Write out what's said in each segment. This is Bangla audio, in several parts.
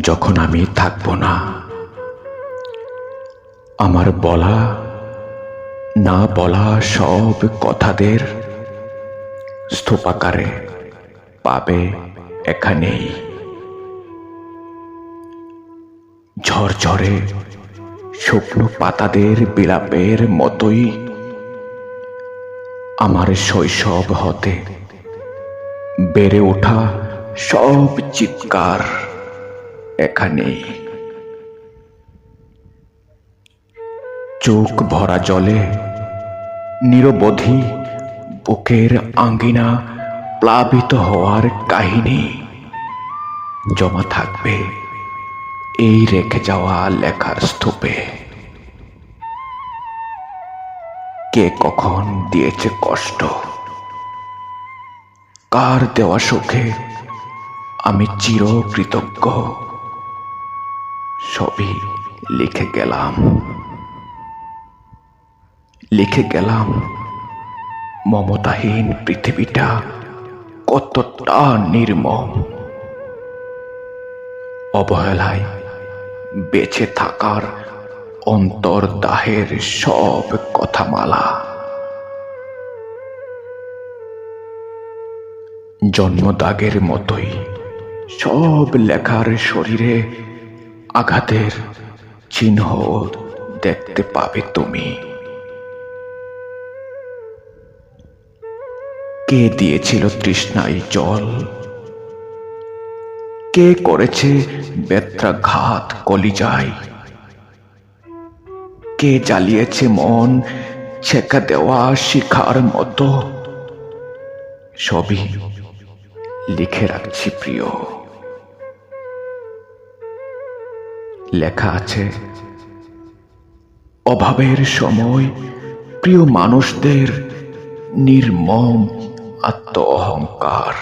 যখন আমি থাকব না, আমার বলা না বলা সব কথাদের স্তূপাকারে পাবে এখানেই। ঝরঝরে শুকনো পাতাদের বিলাপের মতোই আমার শৈশব হতে বেড়ে ওঠা সব চিৎকার এখানেই। চোখ ভরা জলে নিরবধি বুকের আঙ্গিনা প্লাবিত হওয়ার কাহিনী জমা থাকবে এই রেখে যাওয়া লেখার স্তূপে। কে কখন দিয়েছে কষ্ট, কার দেওয়া সুখে আমি চিরকৃতজ্ঞ, সবই লিখে গেলাম মমতাহীন পৃথিবীটা কতটা নির্মম। অবহেলায় বেঁচে থাকার অন্তর্দাহের সব কথামালা। জন্মদাগের মতোই সব লেখার শরীরে আঘাতের চিহ্ন দেখতে পাবে তুমি। কে দিয়েছিল তৃষ্ণায় জল, কে করেছে বেত্রাঘাত কলিজায়, কে জ্বালিয়েছে মন ছেঁকা দেওয়া শিখার মতো, সবই লিখে রাখছি প্রিয়। লেখা আছে অভাবের সময় প্রিয় মানুষদের নির্মম আত্ম অহংকার।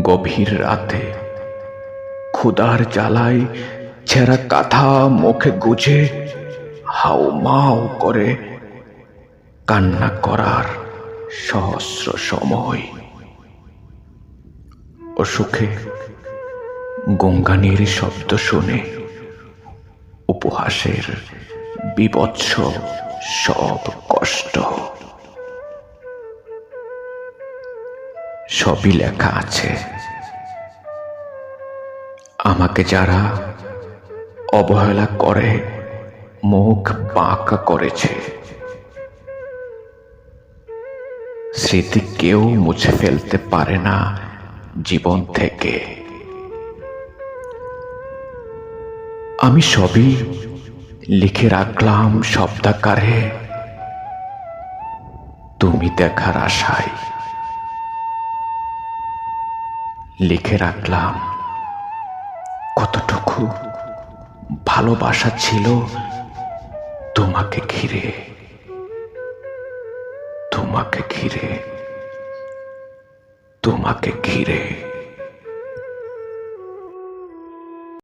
গভীর রাতে ক্ষুধার জ্বালায় ছেঁড়া কাঁথা মুখে গুজে হাউমাউ করে কান্না করার সহস্র সময়। অসুখে গঙ্গানির শব্দ শুনে উপহাসের বীভৎস সব কষ্ট, সবই লেখা আছে। আমাকে যারা অবহেলা করে মুখ বাঁকা করেছে, স্মৃতি কেউ মুছে ফেলতে পারে না জীবন থেকে। আমি সবই লিখে রাখলাম শব্দাকারে তুমি দেখার আশায়। লিখে রাখলাম কতটুকু ভালোবাসা ছিল তোমাকে ঘিরে, তোমাকে ঘিরে, তোমাকে ঘিরে।